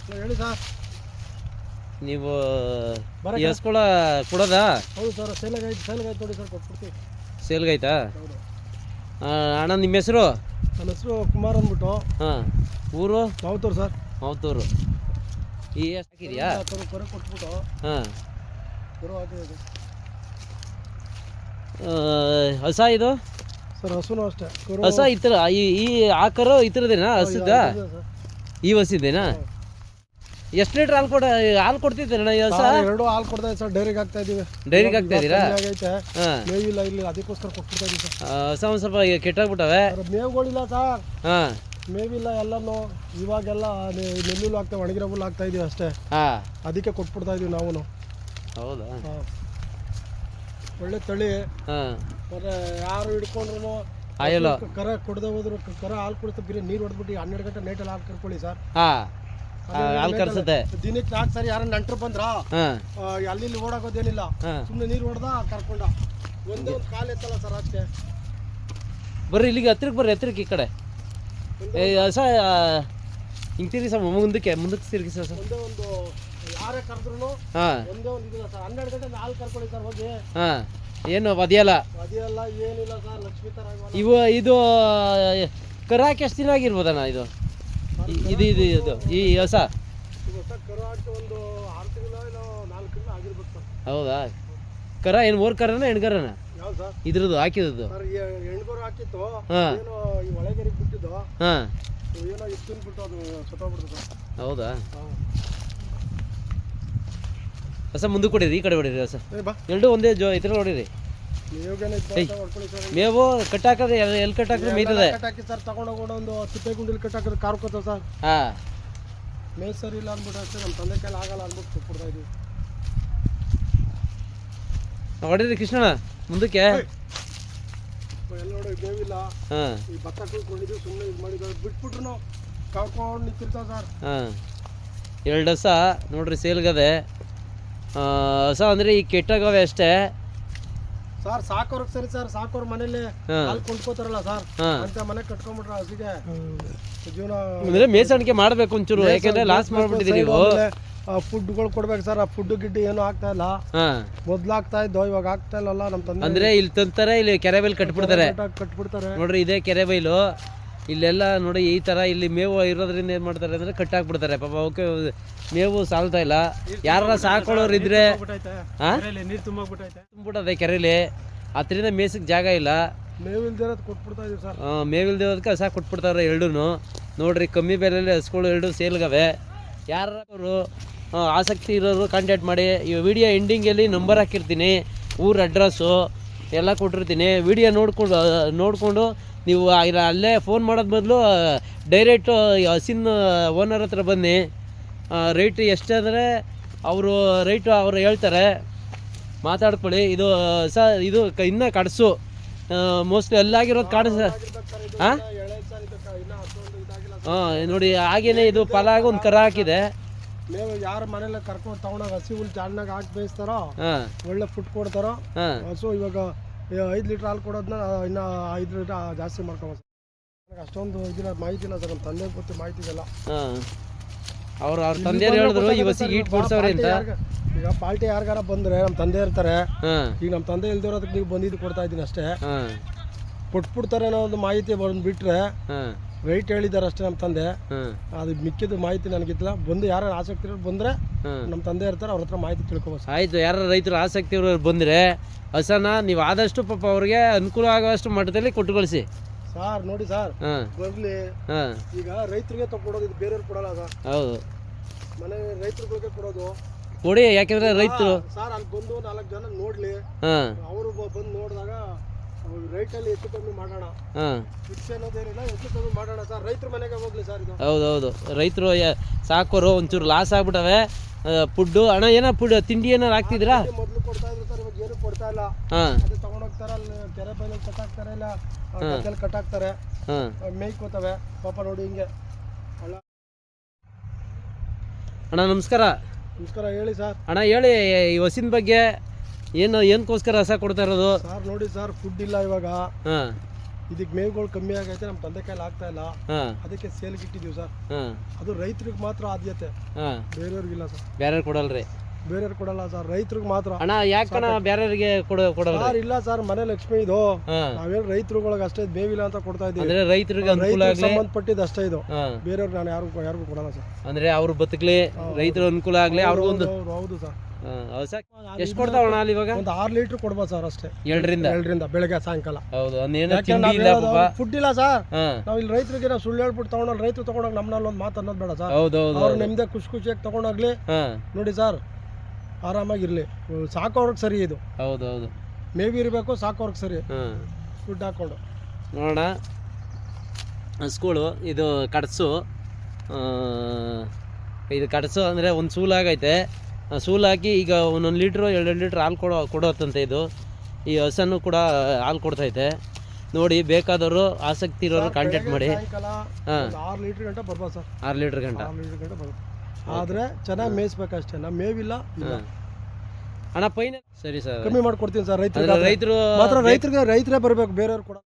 ಹೇಳಿ ಸರ್. ನೀವು ಎಸ್ಕೊಳ ಕೊಡೋದಾ? ಹೌದು ಸರ್, ಸೇಲ್ಗಾಯ್ತು ನೋಡಿ ಸರ್, ಕೊಟ್ಬಿಡ್ತೀವಿ. ಸೇಲ್ಗಾಯ್ತಾ? ಅಣ್ಣ ನಿಮ್ಮ ಹೆಸರು? ನನ್ನ ಹೆಸರು ಕುಮಾರ್ ಅಂದ್ಬಿಟ್ಟು. ಹಾಂ, ಊರು? ಮಾವತೂರು ಸರ್. ಮಾವತೂರು. ಈ ಎಷ್ಟು ಹಾಕಿದ್ಯಾ? ಕರು ಕೊಟ್ಬಿಟ್ಟು. ಹಾಂ, ಕರು ಹಾಕಿದೆ ಹಸ ಇದು ಸರ್. ಹಸುನು ಅಷ್ಟೇ. ಹಸ ಈ ಥರ ಈ ಆಕರು ಈ ಥರದೇನಾ? ಹಸದ ಈ ಹಸಿದೇನಾ? ಎಷ್ಟು ಲೀಟ್ರ್ ಹಾಲು ಕೊಡ್ತಿದ್ದೇನೆ ಈ ಹಸ? 2 ಹಾಲು ಕೊಡ್ತಾ ಇದೆ ಸರ್. ಡೈರಿಗೆ ಹಾಕ್ತಾ ಇದೀವಿ. ಡೈರಿಗೆ ಹಾಕ್ತಾ ಇದ್ದೀರಾ? ಮೇವಿಲ್ಲ ಇಲ್ಲಿ, ಅದಕ್ಕೋಸ್ಕರ ಕೊಟ್ಬಿಡ್ತಾ ಇದೀವಿ ಸರ್. ಹಸ ಒಂದು ಸ್ವಲ್ಪ ಕೆಟ್ಟಾಗ್ಬಿಟ್ಟವೆ. ಮೇವುಗಳಿಲ್ಲ ಸರ್. ಹಾಂ, ಮೇವಿಲ್ಲ ಎಲ್ಲನೂ. ಇವಾಗೆಲ್ಲ ನೆಲ್ಲುಲ್ಲು ಹಾಕ್ತೇವೆ, ಒಣಗಿರೋ ಹುಲ್ಲು ಹಾಕ್ತಾ ಇದೀವಿ ಅಷ್ಟೇ. ಹಾಂ, ಅದಕ್ಕೆ ಕೊಟ್ಬಿಡ್ತಾ ಇದೀವಿ ನಾವು. ಹೌದಾ? ಒಳ್ಳೆ ತಳಿ. ಹಾಂ, ಮತ್ತೆ ಯಾರು ಹಿಡ್ಕೊಂಡ್ರು ಆಯಲ್ಲ ಕರ ಕೊಡದೆ ಹೋದ್ರು ಕರ ಹಾಲು ಕುಡಿತ ಬಿರಿ ನೀರು ಹೊಡೆದ್ಬಿಟ್ಟು 12 ಗಂಟೆ ನೈಟಲ್ಲಿ ಹಾಲು ಕರ್ಕೊಳ್ಳಿ ಸರ್. ಹಾಂ, ಹಾಲು ಕರ್ಸುತ್ತೆ. ದಿನಕ್ಕೆ 4 ಸಾರಿ ಯಾರು ನೆಂಟರು ಬಂದ್ರ ಹಾಂ, ಅಲ್ಲಿ ಓಡಾಗೋದೇನಿಲ್ಲ. ಸುಮ್ಮನೆ ನೀರು ಹೊಡೆದ ಕರ್ಕೊಂಡ. ಒಂದೇ ಒಂದು ಕಾಲು ಎತ್ತಲ್ಲ ಸರ್ ಅಷ್ಟೇ. ಬರ್ರಿ ಇಲ್ಲಿಗೆ ಹತ್ರಕ್ಕೆ ಬರ್ರಿ, ಹತ್ರಕ್ಕೆ ಈ ಕಡೆ. ಹಸ ಹಿಂಗೆ ತಿರುಗಿ ಸರ್, ಮುಂದಕ್ಕೆ ತಿರುಗಿ ಸರ್. ಒಂದೇ ಒಂದು ಯಾರೇ ಕರೆದ್ರು ಹಾಂ, ಒಂದೇ ಒಂದು ಇದಿಲ್ಲ ಸರ್. 12 ಗಂಟೆ ಹಾಲು ಕರ್ಕೊಳ್ಳಿ ಸರ್ ಹೋಗಿ. ಹಾಂ, ಏನು ಒದಿಯಲ್ಲ? ಅದೆಲ್ಲ ಏನಿಲ್ಲ ಸರ್. ಲಕ್ಷ್ಮೀ ತರ ಇದು ಕರಾಕಿ ಎಷ್ಟು ದಿನ ಆಗಿರ್ಬೋದಣ್ಣ ಇದು? ಇದು ಇದು ಇದು ಈ ಹೊಸ ಕರು ಹಾಕಿ ಒಂದು 6 ತಿಂಗಳು ಇಲ್ಲ 4 ತಿಂಗಳು ಆಗಿರ್ಬೇಕು ಸರ್. ಹೌದಾ? ಕರ ಏನು ಮೂರು ಕರನ ಹೆಣ್ಕರನ? ಯಾವ್ದು ಸರ್? ಇದ್ರದ್ದು ಹಾಕಿದ್ದು ಸರ್. ಹೆಣ್ಗರು ಹಾಕಿತ್ತು. ಹಾಂ, ಏನೋ ಈ ಒಳಗರಿಗೆ ಬಿಟ್ಟಿದ್ದು. ಹಾಂ, ಏನೋ ಇಷ್ಟು ಬಿಟ್ಟು ಅದು ಸತ್ತೋಗ್ಬಿಡ್ತು ಸರ್. ಹೌದಾ? ಹೊಸ ಮುಂದಕ್ಕೆ ಕೊಡಿರಿ, ಈ ಕಡೆ ಹೊಡಿರಿ. ಹೊಸ ಎರಡು ಒಂದೇ ಈ ಥರ ಹೊಡಿರಿ. ಮೇವು ಕಟ್ಟಾಕದ್ರೆ ಎಲ್ಲಿ ಕಟ್ಟಾಕ್ರೆ ಮೇಯ್ತದೆ. ಕಟ್ಟಾಕಿ ಸರ್. ತಗೊಂಡೋಗೋಣ ಒಂದು ತಿಪ್ಪೆ ಗುಂಡಿಲಿ ಕಟ್ಟಾಕಿದ್ರೆ ಕಾರ್ಕೋತ ಸರ್. ಹಾಂ, ಮೇವು ಸರಿ ಇಲ್ಲ ಅಂದ್ಬಿಟ್ಟು ಅಷ್ಟೇ. ನಮ್ಮ ತಂದೆ ಕೈಲಿ ಆಗಲ್ಲ ಅಂದ್ಬಿಟ್ಟು ಕೊಟ್ಬಿಡ್ತಾ ಇದೀವಿ. ಹೊಡಿರಿ ಕೃಷ್ಣಣ್ಣ ಮುಂದಕ್ಕೆ. ಎಲ್ಲ ನೋಡಿ ಮೇವಿಲ್ಲ. ಹಾಂ, ಈ ಭತ್ತ ಕುಯ್ಕೊಂಡಿದ್ವಿ, ಸುಮ್ಮನೆ ಇದು ಮಾಡಿದ್ವಿ. ಬಿಟ್ಬಿಟ್ರು ನಾವು ಕಳ್ಕೊಂಡು ನಿಂತಿರ್ತಾವೆ ಸರ್. ಹಾಂ, 2 ಹಸ ನೋಡ್ರಿ ಸೇಲ್ಗದೆ. ಹಸ ಅಂದರೆ ಈಗ ಕೆಟ್ಟಾಗವೆ ಅಷ್ಟೇ ಸರ್. ಸಾಕೋರ್ಗೆ ಸರಿ ಸರ್. ಸಾಕೋರ್ ಮನೇಲಿ ಹಾಲು ಕೊಂಡ್ಕೋತಾರಲ್ಲ ಸರ್, ಅಂತ ಮನೆ ಕಟ್ಕೊಂಡ್ಬಿಟ್ರೆ ಹಸಿಗೆ ಜೀವನ ಅಂದರೆ ಮೇಸಾಣಿಕೆ ಮಾಡಬೇಕು ಒಂಚೂರು, ಯಾಕೆಂದ್ರೆ ಲಾಸ್ ಮಾಡ್ಬಿಟ್ಟಿದ್ದೀರಿ ನೀವು. ಫುಡ್ಗಳು ಕೊಡ್ಬೇಕು ಸರ್. ಆ ಫುಡ್ ಗಿಡ್ಡು ಏನು ಆಗ್ತಾ ಇಲ್ಲ. ಮೊದ್ಲು ಆಗ್ತಾ ಇದ್ದೋ, ಇವಾಗ ಆಗ್ತಾ ಇಲ್ಲಲ್ಲ. ನಮ್ಮ ತಂದೆ ಅಂದ್ರೆ ಇಲ್ಲಿ ತಂತಾರೆ, ಇಲ್ಲಿ ಕೆರೆ ಬೈಲ್ ಕಟ್ಬಿಡ್ತಾರೆ. ನೋಡ್ರಿ ಇದೇ ಕೆರೆ ಬೈಲು. ಇಲ್ಲೆಲ್ಲ ನೋಡಿ ಈ ತರ ಇಲ್ಲಿ ಮೇವು ಇರೋದ್ರಿಂದ ಏನ್ ಮಾಡ್ತಾರೆ ಅಂದ್ರೆ ಕಟ್ಟಾಕ್ಬಿಡ್ತಾರೆ. ಪಾಪ ಅವಕ್ಕೆ ಮೇವು ಸಾಲ್ತಾ ಇಲ್ಲ. ಯಾರ ಸಾಕೊಳ್ಳೋರು ಇದ್ರೆ ನೀರು ತುಂಬಿಬಿಟ್ಟದೆ ಕೆರೆಲಿ, ಅದರಿಂದ ಮೇಸಕ್ಕೆ ಜಾಗ ಇಲ್ಲ. ಮೇವಿಲ್ದಿರೋದಕ್ಕೆ ಹಸ ಕೊಟ್ಬಿಡ್ತಾರೆ ಎರಡೂ. ನೋಡ್ರಿ ಕಮ್ಮಿ ಬೆಲೆಯಲ್ಲಿ ಹಸ್ಗಳು 2 ಸೇಲ್ಗವೆ. ಯಾರು ಆಸಕ್ತಿ ಇರೋರು ಕಾಂಟ್ಯಾಕ್ಟ್ ಮಾಡಿ. ಈ ವಿಡಿಯೋ ಎಂಡಿಂಗಲ್ಲಿ ನಂಬರ್ ಹಾಕಿರ್ತೀನಿ, ಊರ ಅಡ್ರೆಸ್ಸು ಎಲ್ಲ ಕೊಟ್ಟಿರ್ತೀನಿ. ವಿಡಿಯೋ ನೋಡಿಕೊಂಡು ನೀವು ಅಲ್ಲೇ ಫೋನ್ ಮಾಡೋದು ಬದಲು ಡೈರೆಕ್ಟು ಹಸಿನ ಓನರ್ ಹತ್ರ ಬನ್ನಿ. ರೇಟ್ ಎಷ್ಟು ಅಂದರೆ ಅವ್ರು ಹೇಳ್ತಾರೆ, ಮಾತಾಡ್ಕೊಳ್ಳಿ. ಇದು ಇದು ಇನ್ನೂ ಕಡಸು ಮೋಸ್ಟ್ಲಿ ಅಲ್ಲಾಗಿರೋದು ಕಾಣಿಸ. ಹಾಂ, ನೋಡಿ ಹಾಗೇನೆ ಇದು ಫಲಾಗಿ ಒಂದು ಕರ ಹಾಕಿದೆ. ಮೇವು ಯಾರ ಮನೇಲಿ ಕರ್ಕೊಂಡು ತಗೊಂಡಾಗ ಹಸಿ ಹುಲ್ ಜಾಡ್ನಾಗ ಹಾಕಿ ಬೇಯಿಸ್ತಾರೋ, ಒಳ್ಳೆ ಫುಡ್ ಕೊಡ್ತಾರೋ. ಹಸು ಇವಾಗ 5 ಲೀಟ್ರ್ ಹಾಲು ಕೊಡೋದನ್ನ ಇನ್ನು 5 ಲೀಟ್ರ್ ಜಾಸ್ತಿ ಮಾಡ್ಕೊಬೋದು. ನನಗೆ ಅಷ್ಟೊಂದು ಇದಿಲ್ಲ, ಮಾಹಿತಿ ಇಲ್ಲ ಸರ್. ನಮ್ಮ ತಂದೆ ಗೊತ್ತಿ ಮಾಹಿತಿ ಇದೆಲ್ಲ. ಅವ್ರ ತಂದೆಯವ್ರು ಹೇಳಿದ್ರು ಈ ಹಸಿಗೆ ಈಟ್ ಕೊಡ್ಸವ್ರೆ ಅಂತ. ಈಗ ಪಾರ್ಟಿ ಯಾರಿಗಾರ ಬಂದ್ರೆ ನಮ್ಮ ತಂದೆ ಇರ್ತಾರೆ. ಈಗ ನಮ್ಮ ತಂದೆ ಇಲ್ದಿರೋದಕ್ಕೆ ನೀವು ಬಂದಿದ್ದು ಕೊಡ್ತಾ ಇದ್ದೀನಿ ಅಷ್ಟೇ. ಕೊಟ್ಬಿಡ್ತಾರೆ ಅನ್ನೋ ಒಂದು ಮಾಹಿತಿ ಬಂದುಬಿಟ್ರೆ ವೆಯ್ಟ್ ಹೇಳಿದ್ದಾರೆ ಅಷ್ಟೇ ನಮ್ಮ ತಂದೆ. ಅದು ಮಿಕ್ಕಿದ ಮಾಹಿತಿ ನನಗಿಲ್ಲ. ಬಂದು ಯಾರು ಆಸಕ್ತಿ ಇರೋರು ಬಂದರೆ ನಮ್ಮ ತಂದೆ ಇರ್ತಾರೆ, ಅವ್ರ ಹತ್ರ ಮಾಹಿತಿ ತಿಳ್ಕೊಬೋದು. ಆಯಿತು, ಯಾರು ರೈತರು ಆಸಕ್ತಿ ಇರೋರು ಬಂದರೆ ಹಸನ ನೀವು ಆದಷ್ಟು ಪಾಪ ಅವ್ರಿಗೆ ಅನುಕೂಲ ಆಗೋಷ್ಟು ಮಟ್ಟದಲ್ಲಿ ಕೊಟ್ಟು ಕಳಿಸಿ ಸರ್. ನೋಡಿ ಸರ್, ಬರಲಿ. ಈಗ ರೈತರಿಗೆ ತಗೊಡೋದು, ಇದು ಬೇರೆಯವ್ರು ಕೊಡಲ್ಲ ಸರ್. ಹೌದು, ಮನೆ ರೈತರುಗಳಿಗೆ ಕೊಡೋದು ಕೊಡಿ. ಯಾಕೆಂದ್ರೆ ರೈತರು ಸರ್ ಅಲ್ಲಿ ಬಂದು 4 ಜನ ನೋಡ್ಲಿ, ಅವರು ಬಂದು ನೋಡಿದಾಗ ರೈಟಲ್ಲಿ ಹೆಚ್ಚು ಕಮ್ಮಿ ಮಾಡೋಣ. ಫಿಕ್ಸ್ ಅನ್ನೋದೇನಿಲ್ಲ, ಹೆಚ್ಚು ಕಮ್ಮಿ ಮಾಡೋಣ ಸರ್. ರೈತರ ಮನೆಗೆ ಹೋಗ್ಲಿ ಸರ್ ಇದು. ಹೌದೌದು, ರೈತರು ಸಾಕೋರು ಒಂಚೂರು ಲಾಸ್ ಆಗ್ಬಿಟ್ಟವೆ. ಫುಡ್ಡು ಅಣ್ಣ ಏನೋ ಫುಡ್ ತಿಂಡಿ ಏನಾರು ಹಾಕ್ತಿದ್ರಾ? ಮೊದಲು ಕೊಡ್ತಾ ಇದ್ರು ಸರ್, ಇವಾಗ ಏನು ಕೊಡ್ತಾ ಇಲ್ಲ. ಅದೇ ತಗೊಂಡೋಗ್ತಾರೆ, ಅಲ್ಲಿ ಕೆರೆ ಬೈಲಲ್ಲಿ ಕಟ್ಟಾಕ್ತಾರೆ, ಇಲ್ಲ ಗದ್ದೆಯಲ್ಲಿ ಕಟ್ಟಾಕ್ತಾರೆ, ಮೇಯ್ಕೋತವೆ ಪಾಪ. ನೋಡಿ ಹಿಂಗೆ. ಅಣ್ಣ ನಮಸ್ಕಾರ. ನಮಸ್ಕಾರ, ಹೇಳಿ ಸರ್. ಅಣ್ಣ ಹೇಳಿ ಈ ಹಸಿನ ಬಗ್ಗೆ. ಏನಕ್ಕೋಸ್ಕರ ಹಸ ಕೊಡ್ತಾ ಇರೋದು ಸರ್? ನೋಡಿ ಸರ್, ಫುಡ್ ಇಲ್ಲ ಇವಾಗ. ಇದಕ್ಕೆ ಮೇವುಗಳು ಕಮ್ಮಿ ಆಗೈತೆ, ನಮ್ಮ ತಂದೆ ಕೈಲಿ ಆಗ್ತಾ ಇಲ್ಲ, ಹಾಂ ಅದಕ್ಕೆ ಸೇಲ್ಗೆ ಇಟ್ಟಿದ್ದೀವಿ ಸರ್. ಹಾಂ ಅದು ರೈತರಿಗೆ ಮಾತ್ರ ಆದ್ಯತೆ, ಹಾಂ ಬೇರೆಯವ್ರಿಗಿಲ್ಲ ಸರ್. ಬೇರೆ ಕೊಡಲ್ರಿ? ಬೇರೆಯವ್ರಿಗೆ ಕೊಡಲ್ಲ ಸರ್, ರೈತರಿಗೆ ಮಾತ್ರ. ಅಣ್ಣ ಯಾಕಣ್ಣ ಬೇರೆಯವ್ರಿಗೆ ಕೊಡಲ್ಲ ಸರ್? ಇಲ್ಲ ಸರ್, ಮನೆ ಲಕ್ಷ್ಮಿ ಇದು. ಹಾಂ ನಾವೇನು ರೈತರುಗಳಿಗೆ ಅಷ್ಟೇ ಮೇವಿಲ್ಲ ಅಂತ ಕೊಡ್ತಾ ಇದ್ದೀವಿ. ಅಂದ್ರೆ ರೈತರಿಗೆ ಅನುಕೂಲ ಆಗ್ಲಿ, ಸಂಬಂಧಪಟ್ಟಿದ್ದು ಅಷ್ಟೇ ಇದು. ಹಾಂ ಬೇರೆಯವ್ರಿಗೆ ನಾನು ಯಾರಿಗೂ ಕೊಡಲ್ಲ ಸರ್. ಅಂದ್ರೆ ಅವ್ರು ಬದುಕಲಿ, ರೈತರು ಅನುಕೂಲ ಆಗ್ಲಿ, ಅವ್ರಿಗೊಂದು. ಹೌದು ಸರ್. ಎಷ್ಟು ಕೊಡ್ತಾವಣ್ಣ ಅಲ್ಲಿ ಇವಾಗ? ಒಂದು 6 ಲೀಟರ್ ಕೊಡ್ಬೋದು ಸರ್ ಅಷ್ಟೇ. 7ರಿಂದ ಬೆಳಗ್ಗೆ ಸಾಯಂಕಾಲ. ಹೌದು, ಅದೇನೋ ತಿಂಡಿ ಇಲ್ಲ ಪಾಪ. ಫುಡ್ ಇಲ್ಲ ಸರ್. ಹಾಂ ನಾವ್ ಇಲ್ಲಿ ರೈತರಿಗೆ ನಾವು ಸುಳ್ಳು ಹೇಳ್ಬಿಟ್ಟು ತಗೊಂಡೋಗಿ ರೈತರು ತಗೊಂಡೋಗಿ ನಮ್ಮಲ್ಲಿ ಒಂದು ಮಾತು ಅನ್ನೋದು ಬೇಡ ಸರ್. ಹೌದೌದು. ಅವ್ರು ನಿಮ್ದೇ ಖುಷಿಯಾಗಿ ತಗೊಂಡೋಗ್ಲಿ. ಹಾಂ ನೋಡಿ ಸರ್, ಆರಾಮಾಗಿರ್ಲಿ, ಸಾಕೋರ್ಗೆ ಸರಿ ಇದು. ಹೌದೌದು, ಮೇಬಿ ಇರಬೇಕು, ಸಾಕೋರ್ಗೆ ಸರಿ ಹಾಂ ಫುಡ್ ಹಾಕೊಂಡು. ನೋಡೋಣ ಸ್ಕೂಲು ಇದು ಕಡಸು. ಇದು ಕಡಸು ಅಂದರೆ ಒಂದು ಸೂಲು ಆಗೈತೆ. ಸೂಲು ಹಾಕಿ ಈಗ 1 ಲೀಟ್ರು 2 ಲೀಟ್ರ್ ಹಾಲು ಕೊಡೋತ್ತಂತೆ ಇದು. ಈ ಹಸನ್ನು ಕೂಡ ಹಾಲು ಕೊಡ್ತೈತೆ. ನೋಡಿ, ಬೇಕಾದವರು ಆಸಕ್ತಿ ಇರೋರು ಕಾಂಟ್ಯಾಕ್ಟ್ ಮಾಡಿ. ಹಾಂ 6 ಲೀಟರ್ ಗಂಟೆ ಬರ್ಬೋದು ಸರ್. 6 ಲೀಟ್ರ್ ಗಂಟ. 6 ಲೀಟರ್ ಗಂಟೆ ಬರುತ್ತೆ. ಆದರೆ ಚೆನ್ನಾಗಿ ಮೇಯಿಸ್ಬೇಕಷ್ಟೇ. ನಮ್ಮ ಮೇವಿಲ್ಲ ಇಲ್ಲ. ಅಣ್ಣ ಪೈನ ಸರಿ ಸರ್, ಕಮ್ಮಿ ಮಾಡ್ಕೊಡ್ತೀನಿ ಸರ್. ರೈತರು ರೈತರು ಮಾತ್ರ, ರೈತರೇ ಬರಬೇಕು, ಬೇರೆಯವ್ರು ಕೂಡ.